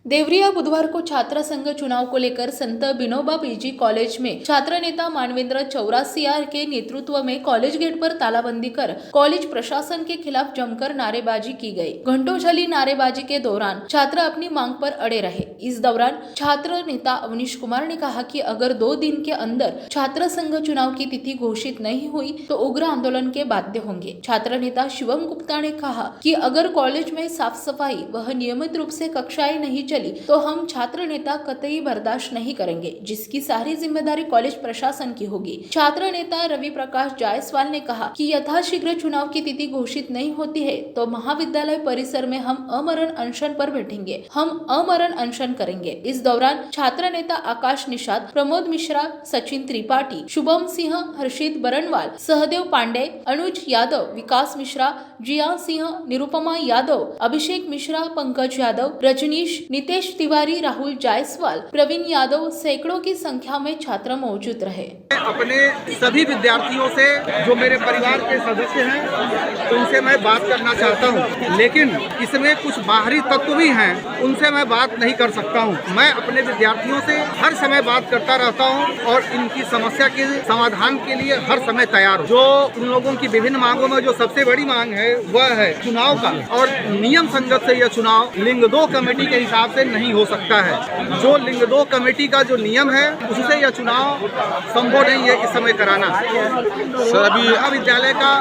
देवरिया बुधवार को छात्र संघ चुनाव को लेकर संत बिनोबा पीजी कॉलेज में छात्र नेता मानवेंद्र चौरासिया के नेतृत्व में कॉलेज गेट पर तालाबंदी कर कॉलेज प्रशासन के खिलाफ जमकर नारेबाजी की गई। घंटों चली नारेबाजी के दौरान छात्र अपनी मांग पर अड़े रहे। इस दौरान छात्र नेता अवनीश कुमार ने कहा कि अगर 2 दिन के अंदर छात्र संघ चुनाव की तिथि घोषित नहीं हुई तो उग्र आंदोलन के बाध्य होंगे। छात्र नेता शिवम गुप्ता ने कहा कि अगर कॉलेज में साफ सफाई व नियमित रूप से कक्षाएं नहीं तो हम छात्र नेता कतई बर्दाश्त नहीं करेंगे, जिसकी सारी जिम्मेदारी कॉलेज प्रशासन की होगी। छात्र नेता रवि प्रकाश जायसवाल ने कहा कि यथाशीघ्र चुनाव की तिथि घोषित नहीं होती है तो महाविद्यालय परिसर में हम अमरण अनशन पर बैठेंगे, हम अमरण अनशन करेंगे। इस दौरान छात्र नेता आकाश निषाद, प्रमोद मिश्रा, सचिन त्रिपाठी, शुभम सिंह, हर्षित बरनवाल, सहदेव पांडे, अनुज यादव, विकास मिश्रा, जिया सिंह, निरुपमा यादव, अभिषेक मिश्रा, पंकज यादव, रजनीश, नितेश तिवारी, राहुल जायसवाल, प्रवीण यादव सैकड़ों की संख्या में छात्र मौजूद रहे। अपने सभी विद्यार्थियों से जो मेरे परिवार के सदस्य हैं उनसे मैं बात करना चाहता हूं, लेकिन इसमें कुछ बाहरी तत्व भी हैं, उनसे मैं बात नहीं कर सकता हूं। मैं अपने विद्यार्थियों से हर समय बात करता रहता हूं और इनकी समस्या के समाधान के लिए हर समय तैयार हूं। जो उन लोगों की विभिन्न मांगों में जो सबसे बड़ी मांग है वह है चुनाव का, और नियम संगत से यह चुनाव लिंग 2 कमेटी के हिसाब से नहीं हो सकता है। जो लिंग 2 कमेटी का जो नियम है उससे यह चुनाव संभव नहीं है इस समय कराना। अभी महाविद्यालय का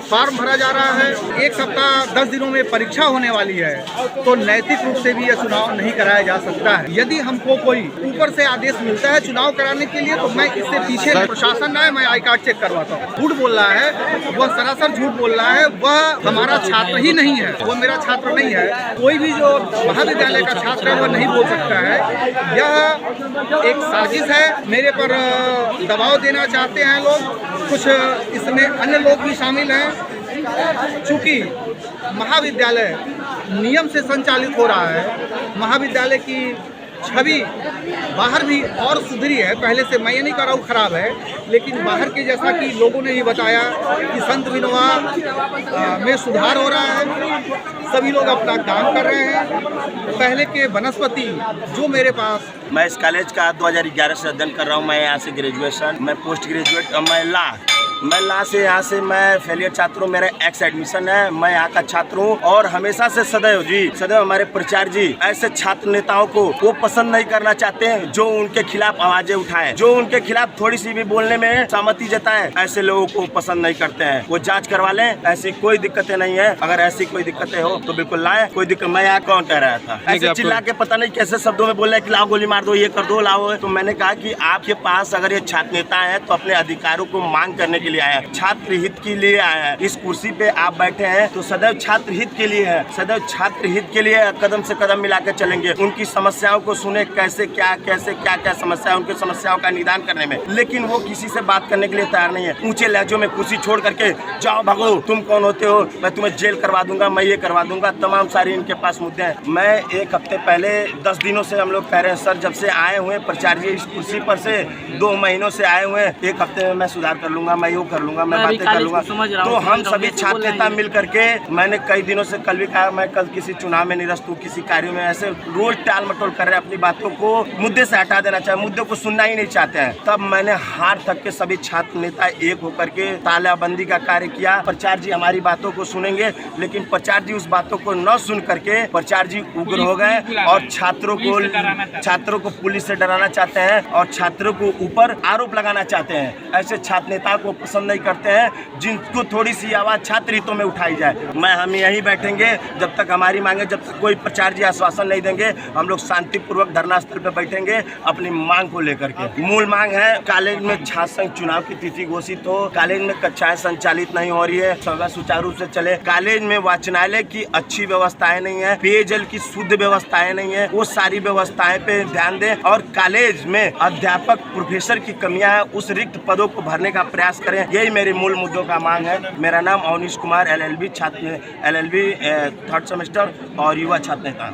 फॉर्म भरा जा रहा है, 1 सप्ताह 10 दिनों में परीक्षा होने वाली है, तो नैतिक रूप से भी यह चुनाव नहीं कराया जा सकता है। यदि हमको कोई ऊपर से आदेश मिलता है चुनाव कराने के लिए तो मैं इससे पीछे प्रशासन है, मैं आई कार्ड चेक करवाता हूँ। झूठ बोल रहा है, वह सरासर झूठ बोल रहा है, वह हमारा छात्र ही नहीं है, वह मेरा छात्र नहीं है। कोई भी जो महाविद्यालय का छात्र है वह नहीं बोल सकता है। यह एक साजिश है, मेरे पर दबाव देना चाहते हैं लोग। कुछ इसमें अन्य लोग भी शामिल हैं। चूंकि महाविद्यालय नियम से संचालित हो रहा है, महाविद्यालय की छवि बाहर भी और सुधरी है, पहले से मैं ये नहीं कह रहा हूँ खराब है, लेकिन बाहर के जैसा कि लोगों ने ही बताया कि संत विनोबा में सुधार हो रहा है, सभी लोग अपना काम कर रहे हैं। पहले के वनस्पति जो मेरे पास, मैं इस कॉलेज का 2011 से अध्ययन कर रहा हूँ। मैं यहाँ से ग्रेजुएशन, मैं पोस्ट ग्रेजुएट, मैं ला से यहाँ से मैं फेलियर छात्र हूँ। मेरा एक्स एडमिशन है, मैं यहाँ का छात्र हूँ और हमेशा से सदैव हमारे प्रचार जी ऐसे छात्र नेताओं को वो पसंद नहीं करना चाहते हैं जो उनके खिलाफ आवाजें उठाएं, जो उनके खिलाफ थोड़ी सी भी बोलने में सहमति जताएं। ऐसे लोगों को पसंद नहीं करते हैं। वो जांच करवा लें, ऐसी कोई दिक्कतें नहीं है। अगर ऐसी कोई दिक्कतें हो तो बिल्कुल लाए, कोई दिक्कत। मैं यहाँ कौन कह रहा था, ऐसे चिल्ला के पता नहीं कैसे शब्दों में बोले कि लाओ गोली मार दो, ये कर दो, लाओ। तो मैंने कहा कि आपके पास अगर ये छात्र नेता है तो अपने अधिकारों को मांग करने के लिए आया है, छात्र हित के लिए आया है। इस कुर्सी पे आप बैठे हैं तो सदैव छात्र हित के लिए है, सदैव छात्र हित के लिए कदम से कदम मिलाकर चलेंगे। उनकी समस्याओं को सुने, कैसे क्या समस्या है, उनकी समस्याओं का निदान करने में। लेकिन वो किसी से बात करने के लिए तैयार नहीं है। ऊंचे लहजों में कुर्सी छोड़ करके जाओ भागो, तुम कौन होते हो, मैं तुम्हें जेल करवा दूंगा, मैं ये करवा दूंगा, तमाम सारी इनके पास मुद्दे हैं। मैं 1 हफ्ते पहले 10 दिनों से हम लोग कह रहे हैं सर, जब से आए हुए प्रचार जी इस कुर्सी पर से 2 महीनों से आए हुए, 1 हफ्ते में मैं सुधार कर लूंगा, मैं यो कर लूंगा, मैं बातें कर लूंगा। तो हम सभी छात्र नेता मिल करके, मैंने कई दिनों से कल भी कहा, मैं कल किसी चुनाव में निरस्त हूँ, किसी कार्य में ऐसे रोज टाल मटोल कर रहे, अपनी बातों को मुद्दे से हटा देना चाहे, मुद्दे को सुनना ही नहीं चाहते हैं। तब मैंने हार थक के सभी छात्र नेता एक होकर के तालाबंदी का कार्य किया। प्रचार जी हमारी बातों को सुनेंगे, लेकिन प्रचार जी उस बातों को न सुन करके प्रचार जी उग्र हो गए और छात्रों को पुलिस से डराना चाहते हैं और छात्रों को ऊपर आरोप लगाना चाहते हैं। ऐसे छात्र नेता को पसंद नहीं करते हैं जिनको थोड़ी सी आवाज छात्र हितों में उठाई जाए। हम यहीं बैठेंगे जब तक हमारी मांगे, जब तक कोई प्रचार जी आश्वासन नहीं देंगे, हम लोग शांतिपूर्वक धरना स्थल पर बैठेंगे अपनी मांग को लेकर के। मूल मांग है कॉलेज में छात्र संघ चुनाव की तिथि घोषित हो, कॉलेज में कक्षाएं संचालित नहीं हो रही है, सुचारू रूप से चले, कॉलेज में वाचनालय की अच्छी व्यवस्थाएं नहीं है, पेयजल की शुद्ध व्यवस्थाएं नहीं है, वो सारी व्यवस्थाएं पे ध्यान दें और कॉलेज में अध्यापक प्रोफेसर की कमियां है, उस रिक्त पदों को भरने का प्रयास करें। यही मेरे मूल मुद्दों का मांग है। मेरा नाम Awanish Kumar, LLB 3rd semester और युवा छात्र नेता।